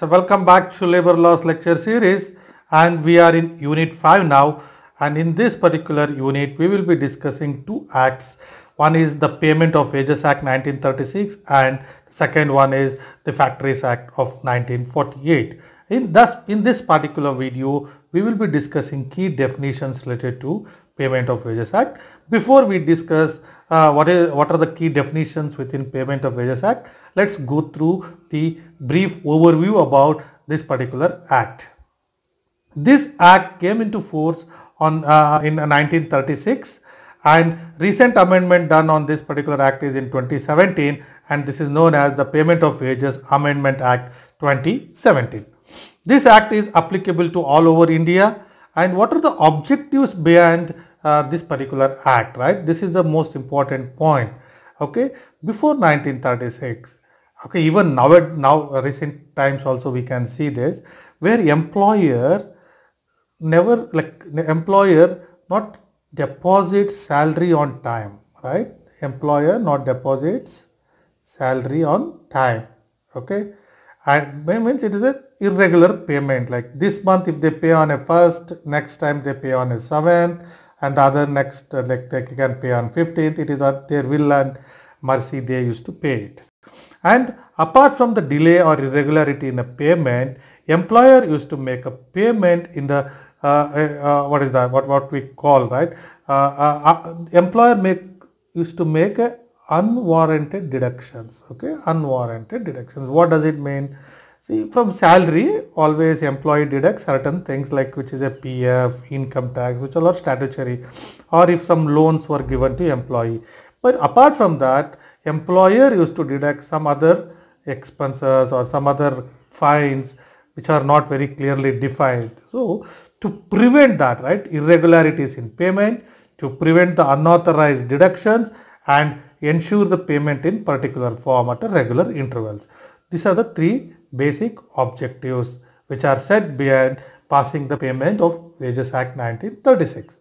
Welcome back to Labor Laws lecture series, and we are in unit 5 now, and in this particular unit we will be discussing two acts. One is the Payment of Wages Act 1936 and second one is the Factories Act of 1948. In this particular video we will be discussing key definitions related to Payment of Wages Act. Before we discuss what are the key definitions within Payment of Wages Act, let's go through the brief overview about this particular act. This act came into force in 1936, and recent amendment done on this particular act is in 2017, and this is known as the Payment of Wages Amendment Act 2017. This act is applicable to all over India. And what are the objectives behind this particular act, right? This is the most important point. Okay, before 1936, okay, even now recent times also we can see this, where employer not deposits salary on time, right? Employer not deposits salary on time. Okay, and means it is a irregular payment, like this month if they pay on a 1st, next time they pay on a 7th, and the other next like they can pay on 15th. It is at their will and mercy they used to pay it. And apart from the delay or irregularity in a payment, employer used to make a payment in the what we call, right, employer used to make a unwarranted deductions. Okay, unwarranted deductions. What does it mean? See, from salary always employee deducts certain things, like which is a PF, income tax, which are statutory, or if some loans were given to employee. But apart from that, employer used to deduct some other expenses or some other fines which are not very clearly defined. So to prevent that, right, irregularities in payment, to prevent the unauthorized deductions and ensure the payment in particular form at a regular intervals. These are the three basic objectives which are set behind passing the Payment of Wages Act 1936.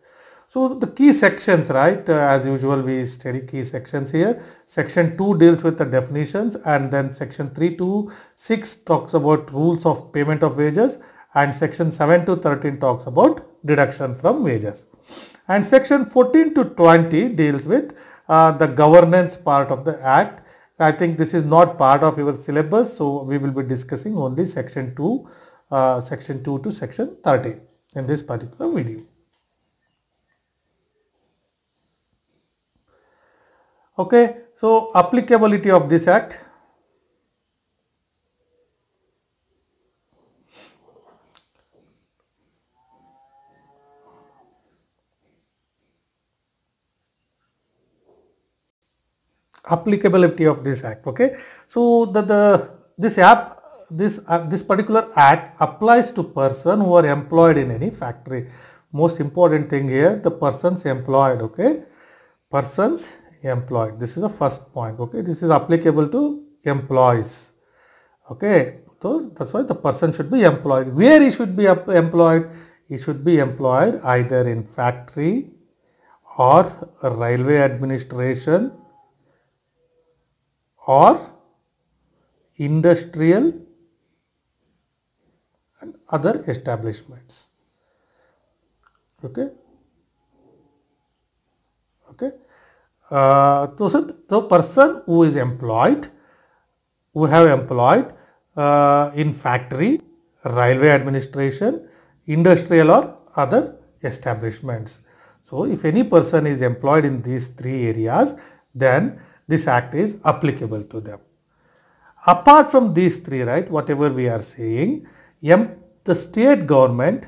So the key sections, right, as usual we study key sections here. Section 2 deals with the definitions, and then section 3 to 6 talks about rules of payment of wages, and section 7 to 13 talks about deduction from wages. And section 14 to 20 deals with the governance part of the act. I think this is not part of your syllabus, so we will be discussing only section 2 to section 13 in this particular video. Okay, so applicability of this act. Applicability of this act. Okay, so this particular act applies to person who are employed in any factory. Most important thing here, the persons employed. Okay, persons employed. This is the first point. Okay, this is applicable to employees. Okay, so that's why the person should be employed. Where he should be employed? He should be employed either in factory or railway administration or industrial and other establishments. Okay. Okay. So the person who is employed, who have employed in factory, railway administration, industrial or other establishments. So if any person is employed in these three areas, then this act is applicable to them. Apart from these three, right, whatever we are saying, the state government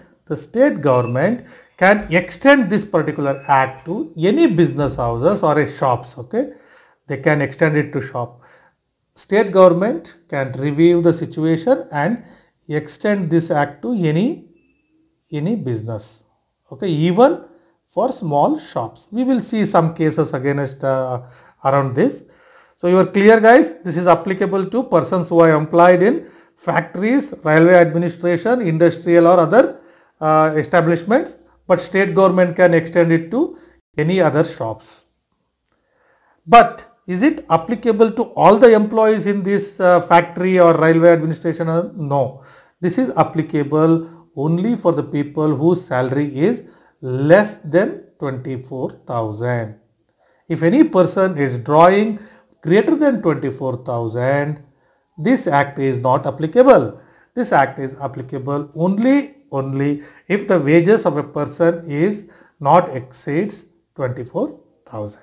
can extend this particular act to any business houses or shops. Okay, they can extend it to shop. State government can review the situation and extend this act to any business. Okay, even for small shops. We will see some cases against around this. So you are clear, guys? This is applicable to persons who are employed in factories, railway administration, industrial or other establishments, but state government can extend it to any other shops. But is it applicable to all the employees in this factory or railway administration? No. This is applicable only for the people whose salary is less than 24,000. If any person is drawing greater than 24,000, this act is not applicable. This act is applicable only if the wages of a person is not exceeds 24,000.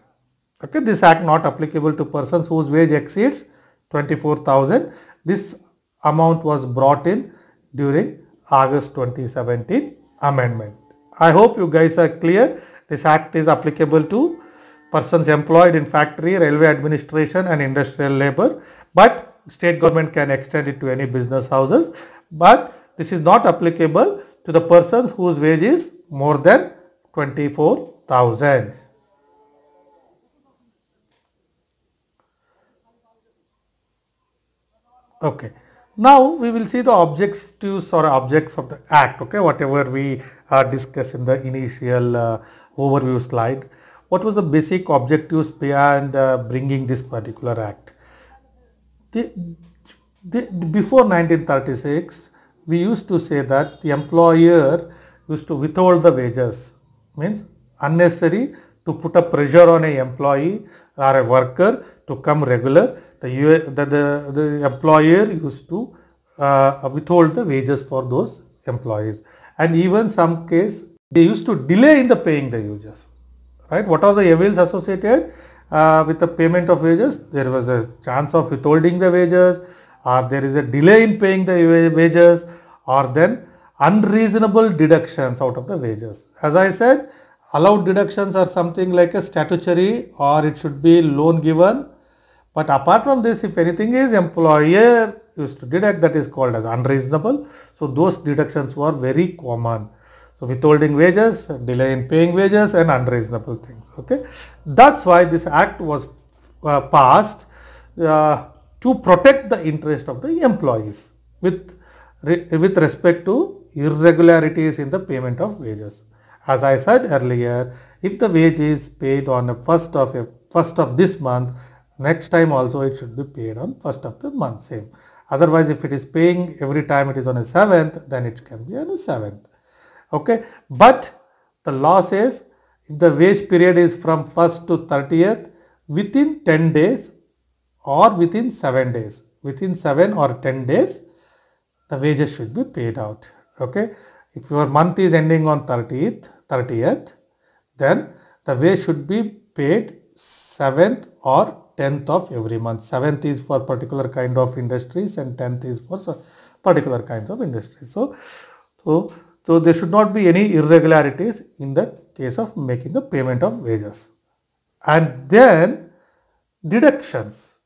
Okay, this act not applicable to persons whose wage exceeds 24,000. This amount was brought in during August 2017 amendment. I hope you guys are clear. This act is applicable to persons employed in factory, railway administration and industrial labor, but state government can extend it to any business houses, but this is not applicable to the persons whose wage is more than 24,000. Okay. Now we will see the objectives or objects of the act. Okay, whatever we discussed in the initial overview slide. What was the basic objectives behind bringing this particular act? Before 1936, we used to say that the employer used to withhold the wages, means unnecessary to put a pressure on a employee or a worker to come regular. The employer used to withhold the wages for those employees, and even some case they used to delay in the paying the wages. Right? What are the evils associated with the payment of wages? There was a chance of withholding the wages, or there is a delay in paying the wages, or then unreasonable deductions out of the wages. As I said, allowed deductions are something like a statutory, or it should be loan given. But apart from this, if anything is employer used to deduct, that is called as unreasonable. So those deductions were very common. So withholding wages, delay in paying wages and unreasonable things. Okay, that's why this act was passed to protect the interest of the employees with respect to irregularities in the payment of wages. As I said earlier, if the wage is paid on the first of this month, next time also it should be paid on first of the month same. Otherwise, if it is paying every time it is on a 7th, then it can be on a 7th. Okay, but the law says if the wage period is from 1st to 30th, within 10 days or within 7 days, within 7 or 10 days, the wages should be paid out. Okay, if your month is ending on 30th, then the wage should be paid 7th or 10th of every month. 7th is for particular kind of industries and 10th is for particular kinds of industries. So there should not be any irregularities in the case of making the payment of wages. And then deductions.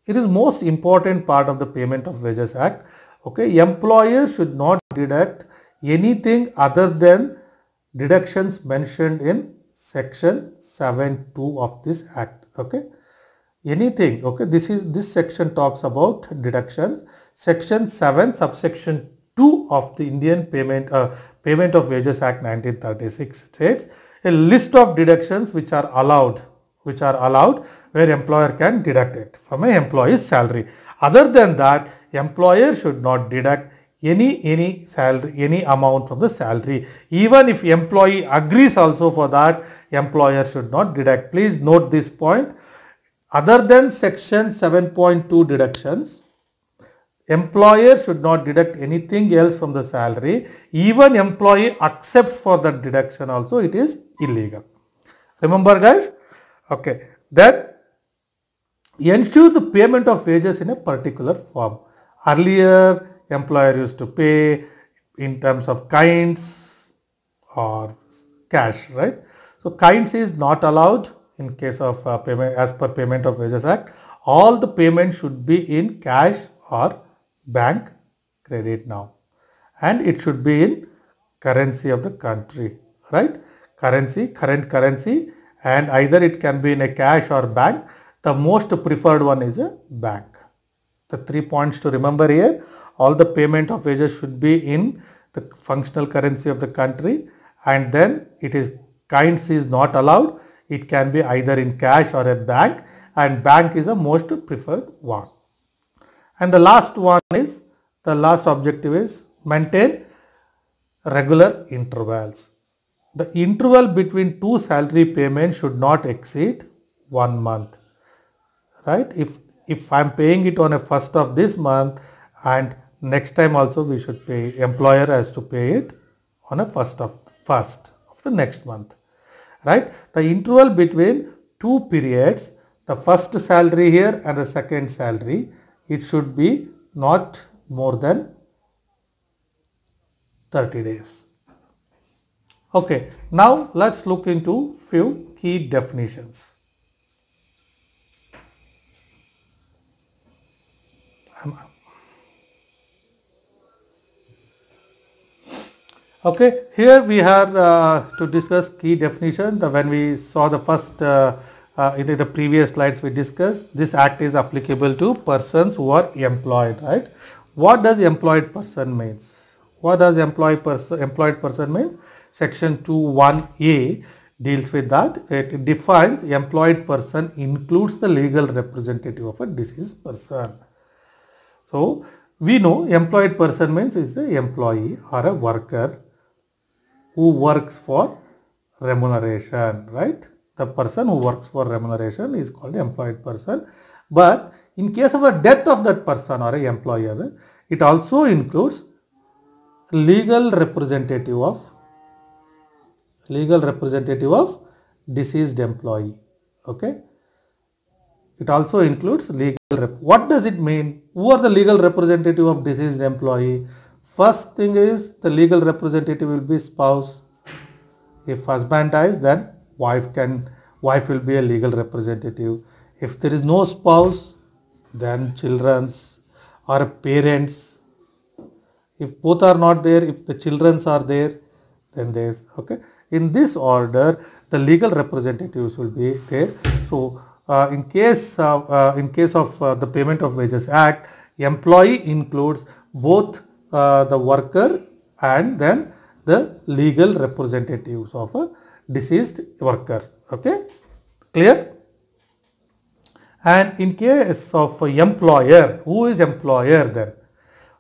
It is most important part of the Payment of Wages Act. Okay, employers should not deduct anything other than deductions mentioned in section 7(2) of this act. Okay, anything. Okay, this section talks about deductions. Section 7 subsection 2 of the Indian Payment of Wages Act 1936 states a list of deductions which are allowed where employer can deduct it from an employee's salary. Other than that, employer should not deduct any salary, any amount from the salary. Even if employee agrees also for that, employer should not deduct. Please note this point. Other than section 7.2 deductions, employer should not deduct anything else from the salary. Even employee accepts for that deduction also, it is illegal. Remember guys? Okay. Then ensure the payment of wages in a particular form. Earlier, employer used to pay in terms of kinds or cash, right? So kinds is not allowed in case of payment as per Payment of Wages Act. All the payment should be in cash or bank credit now, and it should be in currency of the country, right? Currency, current currency, and either it can be in a cash or bank. The most preferred one is a bank. The 3 points to remember here: all the payment of wages should be in the functional currency of the country, and then it is kinds is not allowed. It can be either in cash or a bank, and bank is the most preferred one. And the last one is, the last objective is maintain regular intervals. The interval between two salary payments should not exceed 1 month, right? If I am paying it on a first of this month, and next time also we should pay, employer has to pay it on a first of the next month, right? The interval between two periods, the first salary here and the second salary, it should be not more than 30 days. Okay, now let's look into few key definitions. Okay, here we have to discuss key definition. When we saw the first in the previous slides we discussed, this act is applicable to persons who are employed, right? What does employed person means? What does employed person means? Section 2(1)(a) deals with that. It defines employed person includes the legal representative of a deceased person. So we know employed person means is an employee or a worker who works for remuneration, right? The person who works for remuneration is called employed person. But in case of a death of that person or a employer, it also includes legal representative of deceased employee. Okay, it also includes legal what does it mean? Who are the legal representative of deceased employee? First thing is, the legal representative will be spouse. If husband dies, then wife will be a legal representative. If there is no spouse, then children's or parents. If both are not there, if the children's are there, then there is, okay. In this order, the legal representatives will be there. So in case of the Payment of Wages Act, employee includes both the worker and then the legal representatives of a deceased worker. Okay, clear? And in case of employer, who is employer then?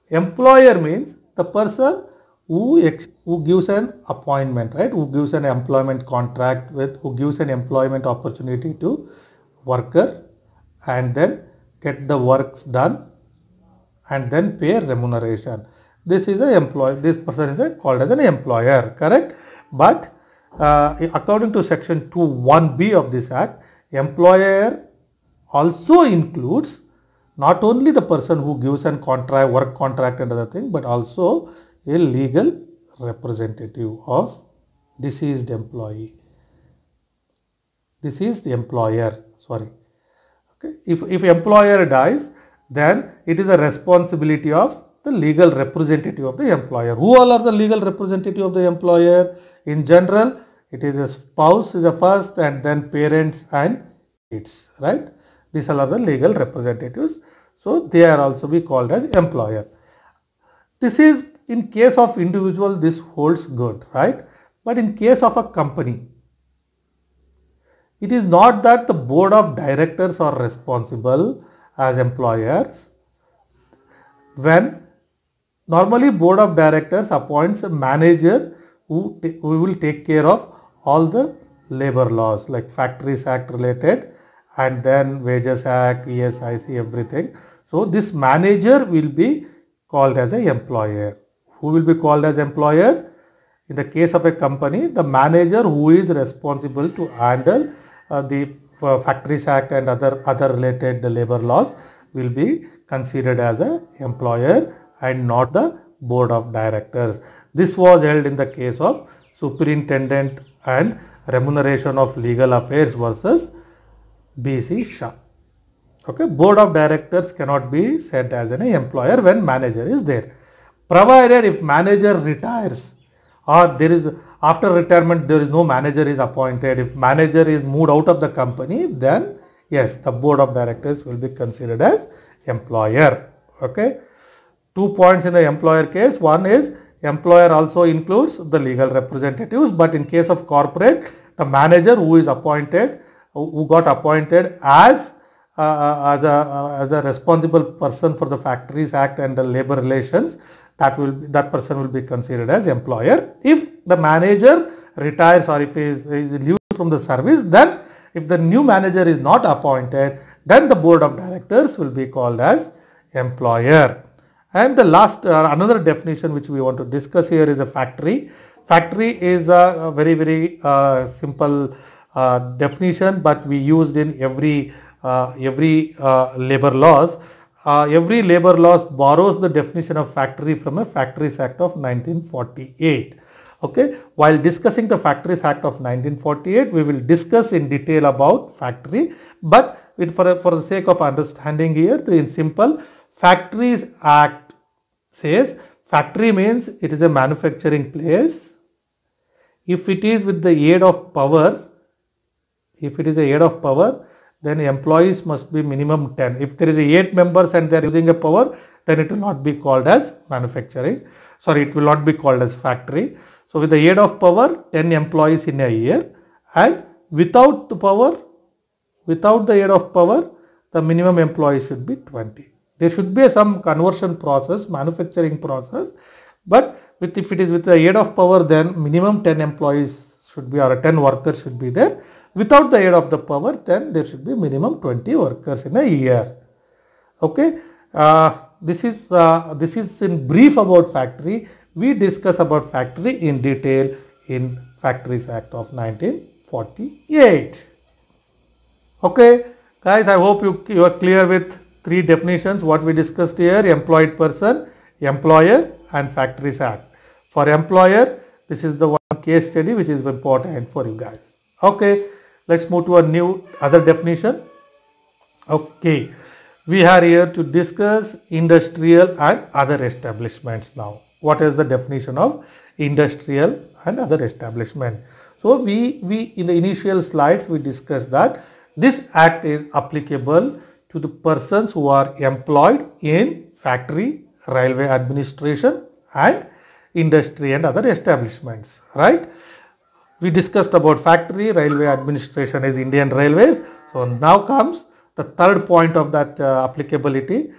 Employer means the person who gives an appointment, right? Who gives an employment contract who gives an employment opportunity to worker and then get the works done and then pay remuneration. This is this person is called as an employer, correct? But according to section 2(1)(b) of this act, employer also includes not only the person who gives an work contract and other thing, but also a legal representative of deceased employer. Sorry. Okay. If employer dies, then it is a responsibility of the legal representative of the employer. Who all are the legal representative of the employer? In general, it is a spouse is a first, and then parents and kids, right? These are the legal representatives. So they are also be called as employer. This is in case of individual, this holds good, right? But in case of a company, it is not that the board of directors are responsible as employers. When normally board of directors appoints a manager who will take care of all the labor laws like Factories Act related and then Wages Act, ESIC, everything. So this manager will be called as an employer. Who will be called as employer? In the case of a company, the manager who is responsible to handle the Factories Act and other related labor laws will be considered as an employer and not the board of directors. This was held in the case of Superintendent and Remuneration of Legal Affairs versus B.C. Shah. Okay, board of directors cannot be said as an employer when manager is there, provided if manager retires or there is after retirement there is no manager is appointed. If manager is moved out of the company, then yes, the board of directors will be considered as employer. Okay, 2 points in the employer case. One is employer also includes the legal representatives, but in case of corporate, the manager who is appointed, who got appointed as as a responsible person for the Factories Act and the labor relations, that person will be considered as employer. If the manager retires or if he leaves from the service, then if the new manager is not appointed, then the board of directors will be called as employer. And the last another definition which we want to discuss here is a factory. Factory is a very simple definition, but we used in every labor laws. Every labor laws borrows the definition of factory from a Factories Act of 1948. Okay, while discussing the Factories Act of 1948, we will discuss in detail about factory, but for the sake of understanding here, in simple, Factories Act says factory means it is a manufacturing place. If it is with the aid of power, then employees must be minimum 10. If there is 8 members and they are using a power, then it will not be called as manufacturing. Sorry, it will not be called as factory. So with the aid of power, 10 employees in a year, and without the aid of power, the minimum employees should be 20. There should be some conversion process, manufacturing process, but if it is with the aid of power, then minimum 10 employees should be, or 10 workers should be there. Without the aid of the power, then there should be minimum 20 workers in a year. Okay, this is in brief about factory. We discuss about factory in detail in Factories Act of 1948. Okay, guys, I hope you are clear with 3 definitions what we discussed here: employed person, employer, and Factories Act. For employer, this is the one case study which is important for you guys. Okay, let's move to a other definition. Okay, we are here to discuss industrial and other establishments now. What is the definition of industrial and other establishment? So we in the initial slides we discussed that this act is applicable to the persons who are employed in factory, railway administration, and industry and other establishments, right? We discussed about factory, railway administration is Indian Railways. So now comes the third point of that applicability: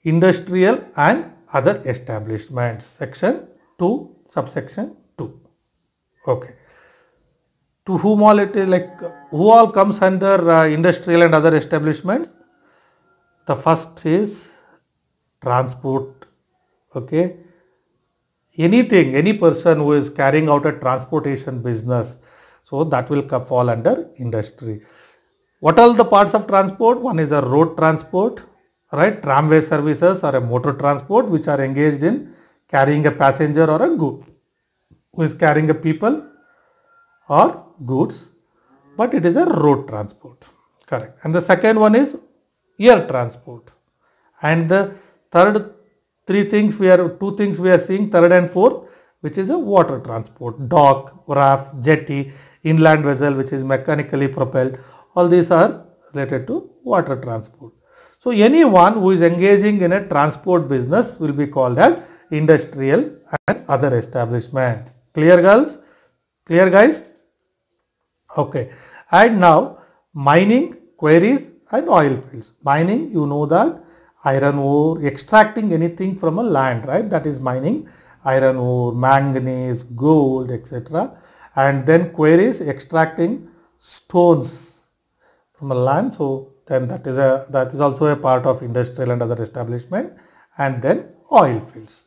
industrial and other establishments, section 2, subsection 2. Okay, to whom all it is, like who all comes under industrial and other establishments? The first is transport. Okay, any person who is carrying out a transportation business, so that will fall under industry. What are the parts of transport? One is a road transport, right? Tramway services or a motor transport which are engaged in carrying a passenger or a good, who is carrying a people or goods, but it is a road transport, correct. And the second one is air transport, and the two things we are seeing, third and fourth, which is a water transport: dock, raft, jetty, inland vessel which is mechanically propelled. All these are related to water transport. So anyone who is engaging in a transport business will be called as industrial and other establishment. Clear, girls? Clear, guys? Okay. And now mining, quarries and oil fields. Mining, you know that iron ore, extracting anything from a land, right? That is mining. Iron ore, manganese, gold, etc. And then quarries, extracting stones from a land. So then that is also a part of industrial and other establishment. And then oil fields.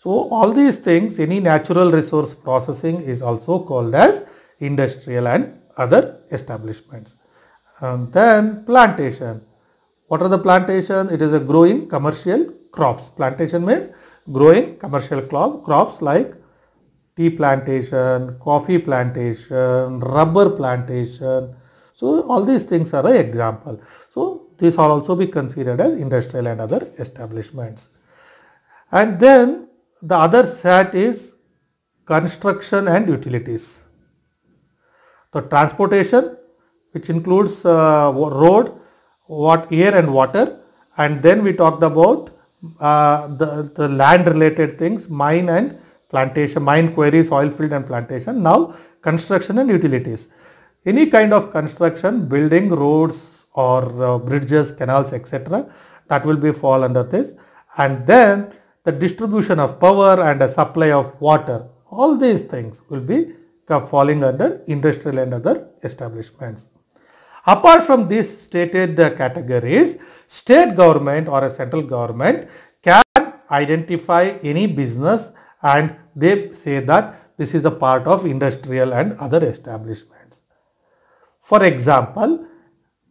So all these things, any natural resource processing is also called as industrial and other establishments. And then plantation. What are the plantation? It is a growing commercial crops. Plantation means growing commercial crops like tea plantation, coffee plantation, rubber plantation. So all these things are an example. So these are also be considered as industrial and other establishments. And then the other set is construction and utilities. The transportation, which includes road, air and water, and then we talked about the land related things, mine and plantation, mine, quarries, oil field and plantation. Now construction and utilities. Any kind of construction, building roads, or bridges, canals, etc. That will be fall under this. And then the distribution of power and the supply of water, all these things will be falling under industrial and other establishments. Apart from these stated categories, state government or a central government can identify any business and they say that this is a part of industrial and other establishments. For example,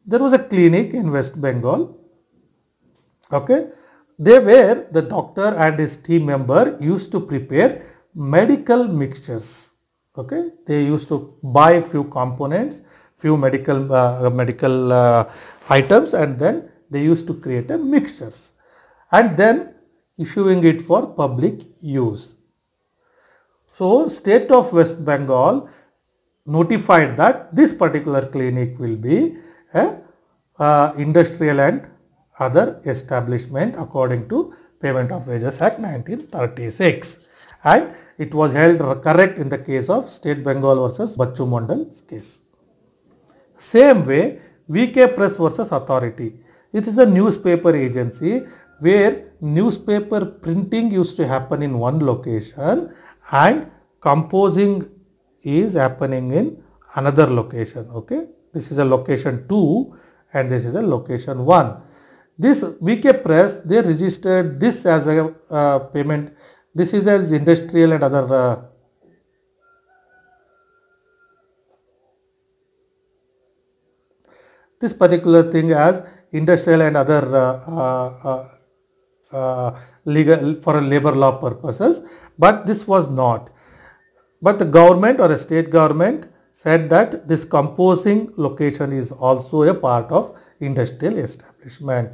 there was a clinic in West Bengal. Okay, where the doctor and his team member used to prepare medical mixtures. Okay, they used to buy few components, few medical items, and then they used to create a mixtures and then issuing it for public use. So state of West Bengal notified that this particular clinic will be a industrial and other establishment according to Payment of Wages Act 1936, and it was held correct in the case of State Bengal versus Bachu Mondal's case. Same way, VK Press versus Authority. It is a newspaper agency where newspaper printing used to happen in one location and composing is happening in another location. Okay, this is a location 2 and this is a location 1. This VK Press, they registered this as a payment. This is as industrial and other this particular thing as industrial and other legal for a labor law purposes, but this was not. But the government or a state government said that this composing location is also a part of industrial establishment.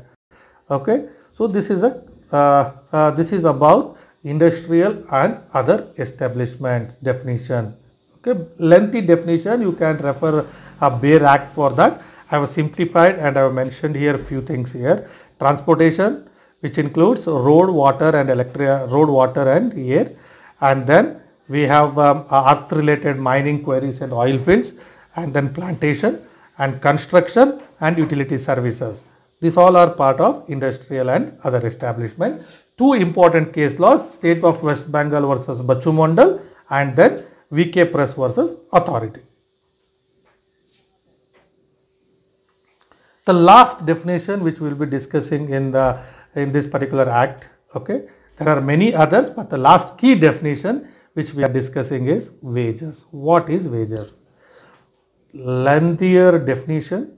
Okay, so this is this is about industrial and other establishments definition. Okay, lengthy definition, you can refer a Bayer Act for that. I have simplified and I have mentioned here a few things here. Transportation, which includes road, water and air, and then we have earth related mining quarries and oil fields, and then plantation and construction and utility services. These all are part of industrial and other establishment. Two important case laws, State of West Bengal versus Bachu Mondal and then VK Press versus Authority. The last definition which we will be discussing in this particular act, okay, there are many others, but the last key definition which we are discussing is wages. What is wages? Lengthier definition.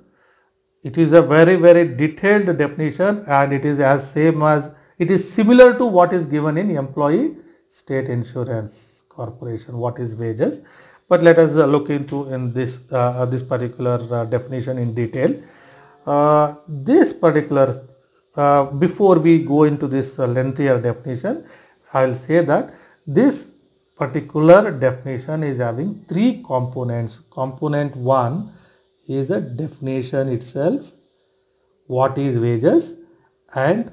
It is a very, very detailed definition and it is as same as, it is similar to what is given in Employee State Insurance Corporation. What is wages? But let us look into in this particular definition in detail. This particular, before we go into this lengthier definition, I will say that this particular definition is having three components. Component 1 is a definition itself, what is wages, and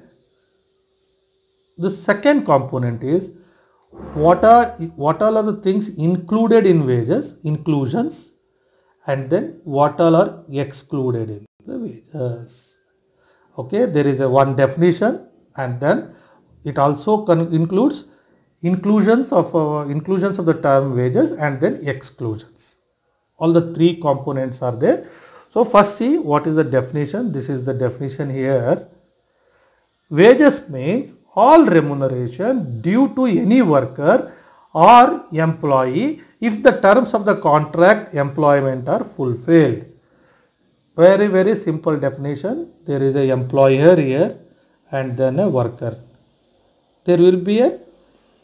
the second component is what all are the things included in wages, inclusions, and then what all are excluded in the wages. Okay, there is a one definition and then it also includes inclusions of the term wages and then exclusions. All the three components are there. So first see what is the definition. This is the definition here. Wages means all remuneration due to any worker or employee if the terms of the contract employment are fulfilled. Very, very simple definition. There is a employer here and then a worker. There will be a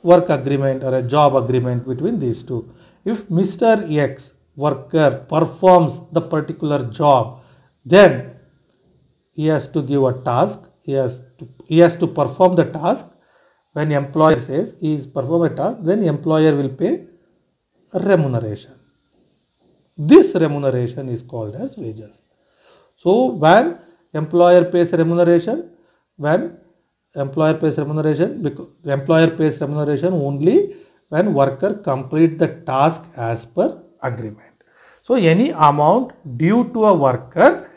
work agreement or a job agreement between these two. If Mr. X worker performs the particular job, then he has to give a task. He has to perform the task. When employer says he is perform a task, then employer will pay a remuneration. This remuneration is called as wages. So when employer pays remuneration, because the employer pays remuneration only when worker complete the task as per agreement. So any amount due to a worker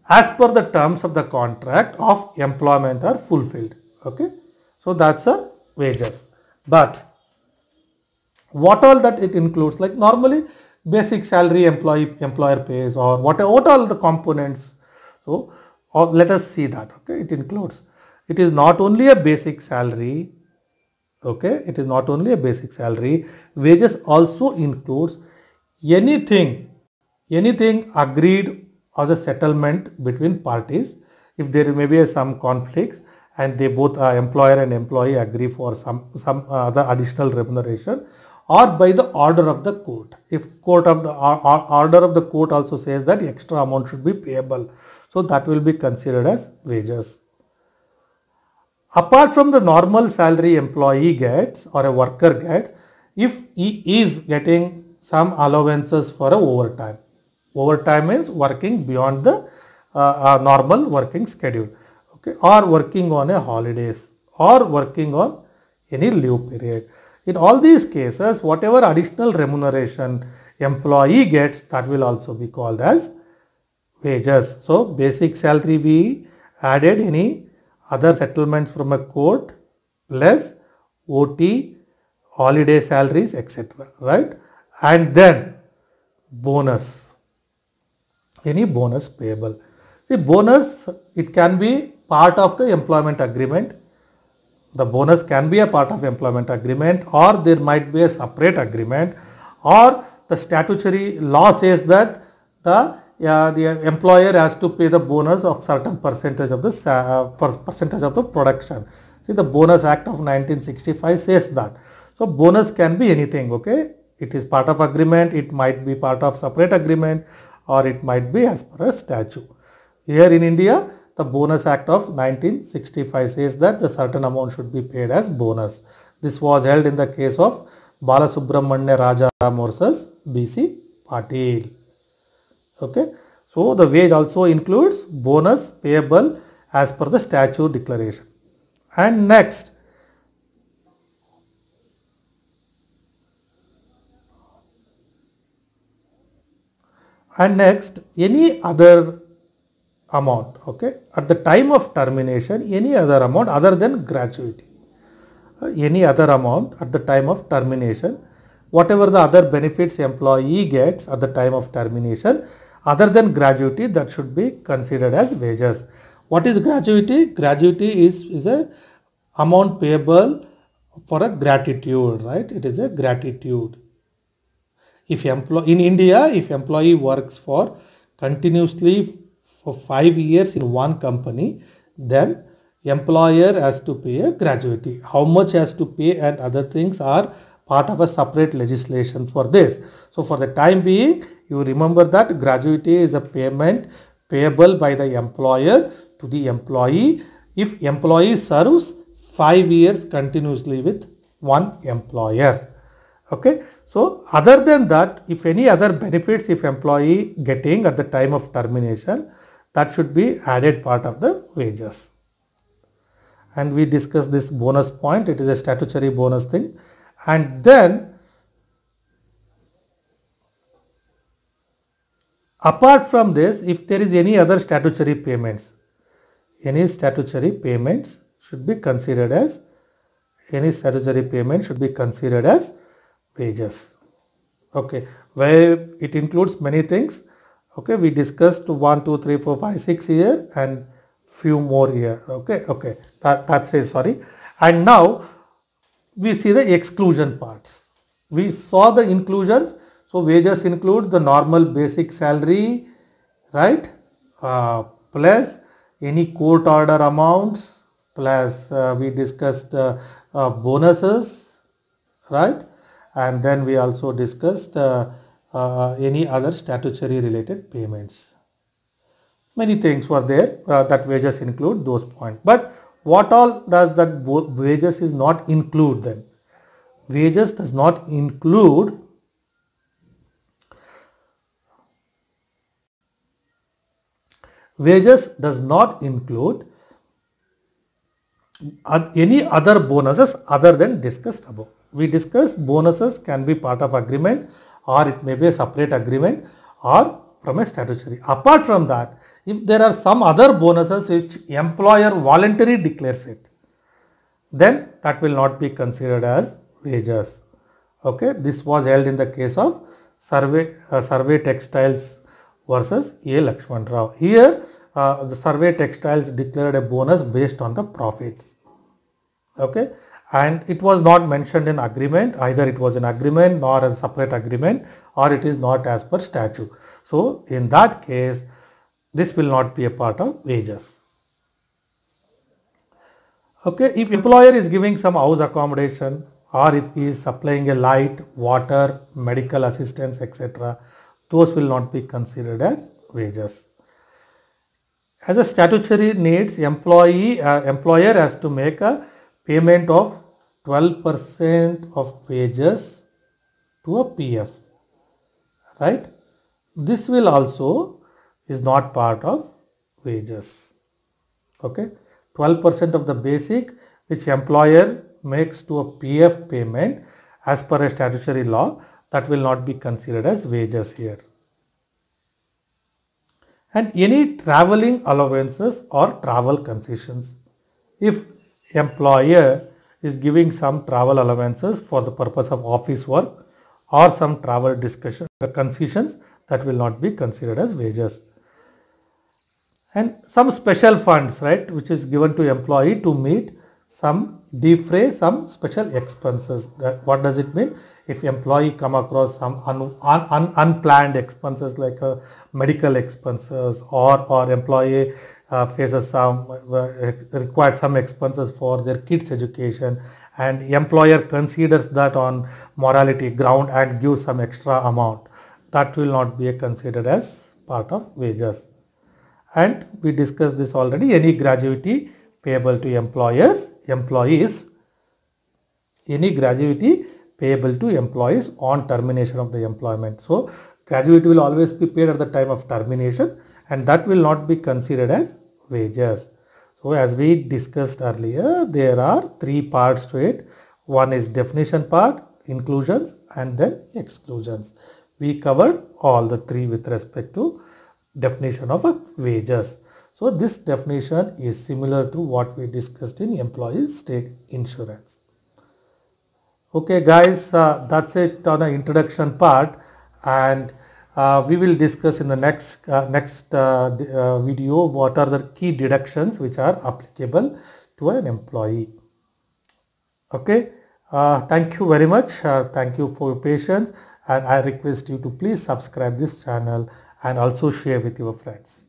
as per the terms of the contract of employment are fulfilled. Okay, so that's a wages. But what all that it includes, like normally basic salary employer pays, or what all the components. So let us see that. Okay, it includes, it is not only a basic salary. Okay, it is not only a basic salary. Wages also includes anything agreed as a settlement between parties. If there may be some conflicts and they both employer and employee agree for some other additional remuneration, or by the order of the court. If order of the court also says that extra amount should be payable, so that will be considered as wages. Apart from the normal salary employee gets or a worker gets, if he is getting some allowances for a overtime. Overtime means working beyond the normal working schedule, okay, or working on a holidays, or working on any leave period. In all these cases, whatever additional remuneration employee gets, that will also be called as wages. So basic salary we added any other settlements from a court plus OT, holiday salaries, etc. Right? And then bonus, any bonus payable. See, bonus, it can be part of the employment agreement. The bonus can be a part of employment agreement, or there might be a separate agreement, or the statutory law says that the employer has to pay the bonus of certain percentage of the production. See, the Bonus Act of 1965 says that. So bonus can be anything. Okay, it is part of agreement, it might be part of separate agreement, or it might be as per a statute. Here in India, the Bonus Act of 1965 says that the certain amount should be paid as bonus. This was held in the case of Balasubramanya Rajaram versus B.C. Patil. Okay, so the wage also includes bonus payable as per the statute declaration. And next, any other amount, okay, at the time of termination, any other amount other than gratuity, any other amount at the time of termination, whatever the other benefits employee gets at the time of termination other than gratuity, that should be considered as wages. What is gratuity? Gratuity is a amount payable for a gratitude, right? It is a gratitude. If in India, if employee works for continuously for 5 years in one company, then employer has to pay a gratuity. How much has to pay and other things are part of a separate legislation for this. So for the time being, you remember that gratuity is a payment payable by the employer to the employee if employee serves 5 years continuously with one employer. Okay. So other than that, if any other benefits if employee getting at the time of termination, that should be added part of the wages. And we discussed this bonus point. It is a statutory bonus thing. And then apart from this, if there is any other statutory payments, any statutory payments should be considered as wages. Okay, where it includes many things. Okay, we discussed 1, 2, 3, 4, 5, 6 here and few more here. Okay, that's it, sorry. And now we see the exclusion parts. We saw the inclusions. So wages include the normal basic salary, right? Plus any court order amounts, plus we discussed bonuses, right? And then we also discussed any other statutory related payments. Many things were there that wages include those points. But what all does that wages is not include then? Wages does not include any other bonuses other than discussed above. We discussed bonuses can be part of agreement, or it may be a separate agreement, or from a statutory. Apart from that, If there are some other bonuses which employer voluntarily declares it, then that will not be considered as wages. Okay, this was held in the case of Survey Textiles versus A. Lakshman Rao. Here, the Survey Textiles declared a bonus based on the profits. Okay, and it was not mentioned in agreement, either it was an agreement nor a separate agreement, or it is not as per statute. So in that case, this will not be a part of wages. Okay, if employer is giving some house accommodation, or if he is supplying a light, water, medical assistance, etc., those will not be considered as wages. As a statutory needs, employer has to make a payment of 12% of wages to a PF, right? This will also is not part of wages. Okay, 12% of the basic which employer makes to a PF payment as per a statutory law, that will not be considered as wages here. And any traveling allowances or travel concessions. If employer is giving some travel allowances for the purpose of office work or some travel concessions, that will not be considered as wages. And some special funds, right, which is given to employee to meet some defray some special expenses. What does it mean? If employee come across some unplanned expenses like medical expenses, or employee faces some required some expenses for their kids education, and employer considers that on morality ground and gives some extra amount, that will not be considered as part of wages. And we discussed this already. Any gratuity payable to employees, any gratuity payable to employees on termination of the employment. So gratuity will always be paid at the time of termination, and that will not be considered as wages. So as we discussed earlier, there are three parts to it. One is definition part, inclusions, and then exclusions. We covered all the three with respect to definition of wages. So this definition is similar to what we discussed in employee state insurance. Okay guys, that's it on the introduction part, and we will discuss in the next video what are the key deductions which are applicable to an employee. Okay, thank you very much. Thank you for your patience, and I request you to please subscribe this channel and also share with your friends.